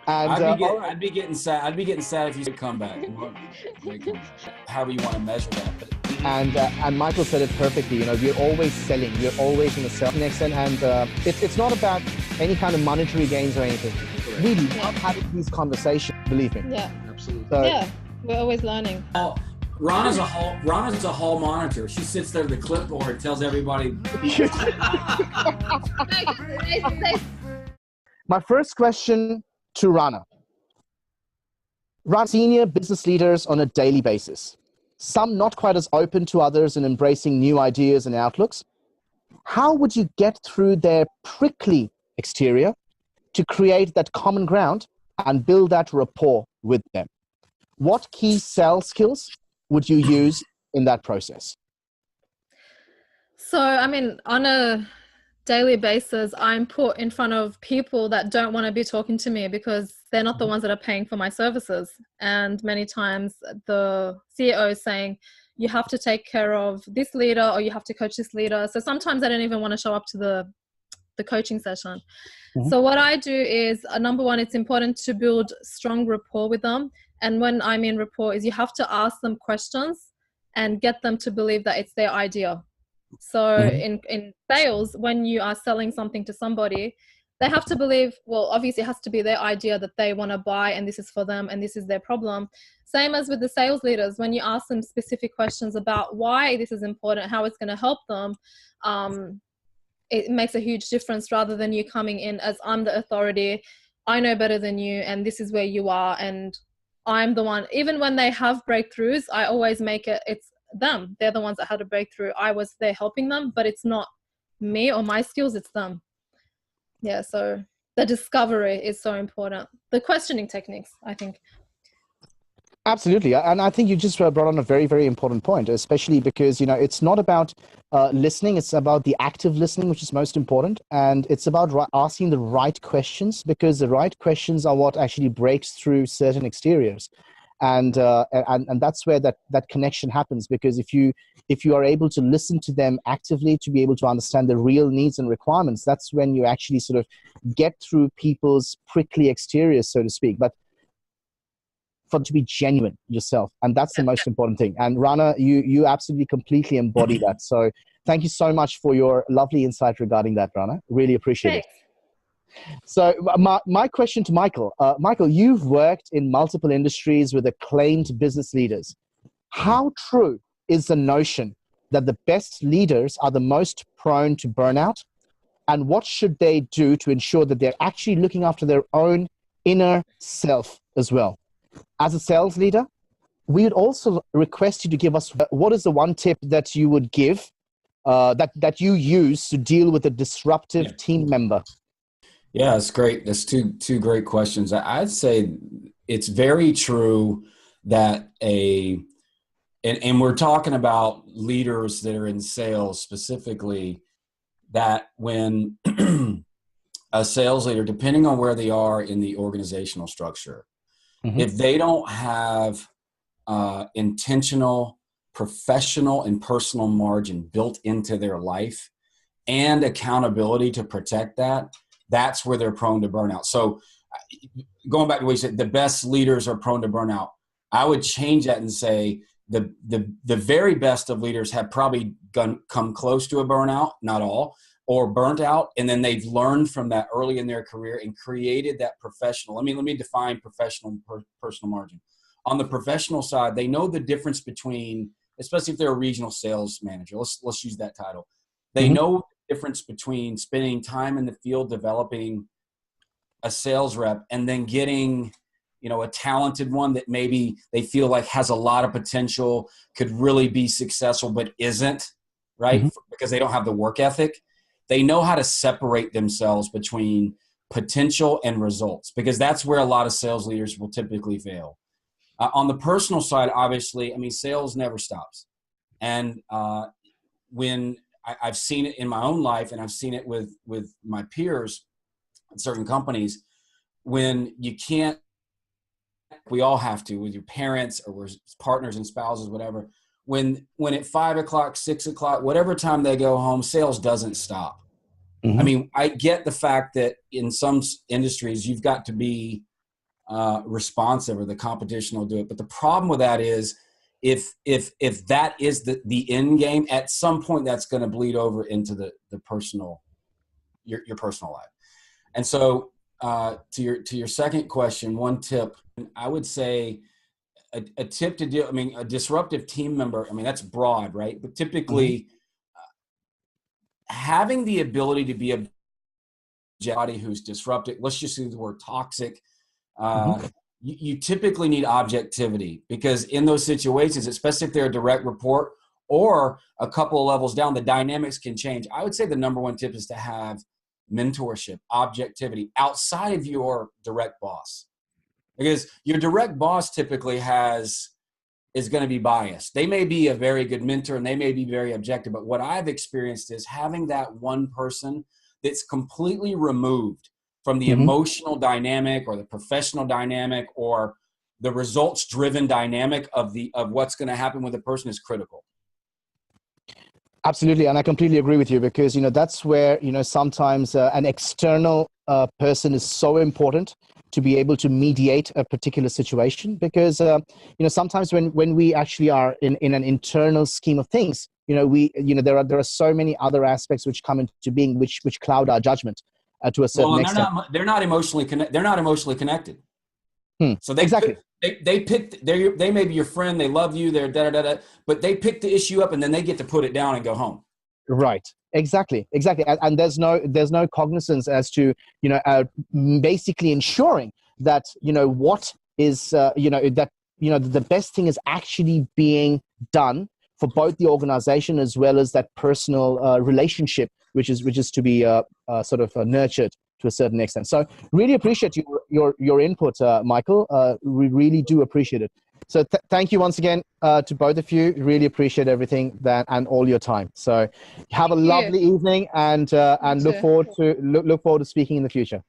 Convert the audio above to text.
And I'd be getting sad. I'd be getting sad if you said comeback. Great comeback. However you want to measure that. But and Michael said it perfectly. You know, we're always selling. We're always in the sell next end, and it's not about any kind of monetary gains or anything. We love having these conversations. Believe me. Yeah, absolutely. So, yeah, we're always learning. Rana's a hall monitor. She sits there at the clipboard, tells everybody. My first question to Rana. Run senior business leaders on a daily basis. Some not quite as open to others and embracing new ideas and outlooks. How would you get through their prickly exterior to create that common ground and build that rapport with them? What key sales skills would you use in that process? So, I mean, on a daily basis, I'm put in front of people that don't want to be talking to me because they're not the ones that are paying for my services. And many times the CEO is saying, you have to take care of this leader or you have to coach this leader. So sometimes I don't even want to show up to the coaching session. So what I do is, number one, it's important to build strong rapport with them. And when I mean rapport is you have to ask them questions and get them to believe that it's their idea. So in sales, when you are selling something to somebody, they have to believe, well, obviously it has to be their idea that they want to buy and this is for them and this is their problem. Same as with the sales leaders, when you ask them specific questions about why this is important, how it's going to help them, it makes a huge difference rather than you coming in as I'm the authority, I know better than you and this is where you are and I'm the one. Even when they have breakthroughs, I always make it's them. They're the ones that had a breakthrough. I was there helping them, but it's not me or my skills, it's them. Yeah, so the discovery is so important. The questioning techniques, I think. Absolutely. And I think you just brought on a very, very important point, especially because, you know, it's not about listening. It's about the active listening, which is most important. And it's about asking the right questions, because the right questions are what actually breaks through certain exteriors. And that's where that connection happens, because if you are able to listen to them actively, to be able to understand the real needs and requirements, that's when you actually sort of get through people's prickly exteriors, so to speak. But for to be genuine yourself, and that's the most important thing. And Rana, you absolutely completely embody that. So thank you so much for your lovely insight regarding that, Rana. Really appreciate it. So my question to Michael, Michael, you've worked in multiple industries with acclaimed business leaders. How true is the notion that the best leaders are the most prone to burnout? And what should they do to ensure that they're actually looking after their own inner self as well? As a sales leader, we would also request you to give us what is the one tip that you would give that you use to deal with a disruptive team member? Yeah, that's great. That's two great questions. I'd say it's very true that and we're talking about leaders that are in sales specifically, that when a sales leader, depending on where they are in the organizational structure, if they don't have intentional, professional, and personal margin built into their life and accountability to protect that, that's where they're prone to burnout. So going back to what you said, the best leaders are prone to burnout. I would change that and say the very best of leaders have probably come close to a burnout, not all, or burnt out, and then they've learned from that early in their career and created that professional. Let me define professional and personal margin. On the professional side, they know the difference between, especially if they're a regional sales manager, let's use that title. They know the difference between spending time in the field developing a sales rep and then getting, a talented one that maybe they feel like has a lot of potential, could really be successful, but isn't, right? Because they don't have the work ethic. They know how to separate themselves between potential and results, because that's where a lot of sales leaders will typically fail. On the personal side, obviously, sales never stops. And when I've seen it in my own life, and I've seen it with my peers in certain companies, when you can't, we all have to, with your parents or with partners and spouses, whatever, when at 5 o'clock, 6 o'clock, whatever time they go home, sales doesn't stop. I mean, I get the fact that in some industries you've got to be responsive, or the competition will do it. But the problem with that is, if that is the end game, at some point that's going to bleed over into the personal, your personal life. And so to your second question, one tip, I would say a tip to deal, I mean, a disruptive team member, I mean, that's broad, right? But typically having the ability to be a body who's disruptive, let's just use the word toxic, you typically need objectivity, because in those situations, especially if they're a direct report or a couple of levels down, the dynamics can change. I would say the number one tip is to have mentorship, objectivity outside of your direct boss, because your direct boss typically is going to be biased. They may be a very good mentor and they may be very objective, but what I've experienced is having that one person that's completely removed from the emotional dynamic or the professional dynamic or the results driven dynamic of what's going to happen with a person is critical. Absolutely. And I completely agree with you, because, that's where, sometimes an external person is so important to be able to mediate a particular situation, because, sometimes when we actually are in an internal scheme of things, there are so many other aspects which come into being, which cloud our judgment to a certain extent. They're not emotionally connected. So Exactly. They may be your friend, they love you, they're but they pick the issue up and then they get to put it down and go home. Right. Exactly. And there's no cognizance as to, basically ensuring that, what is, the best thing is actually being done for both the organization as well as that personal relationship, which is to be sort of nurtured to a certain extent. So really appreciate your input, Michael. We really do appreciate it. So thank you once again to both of you. Really appreciate everything and all your time. So have a lovely evening, and look forward to speaking in the future.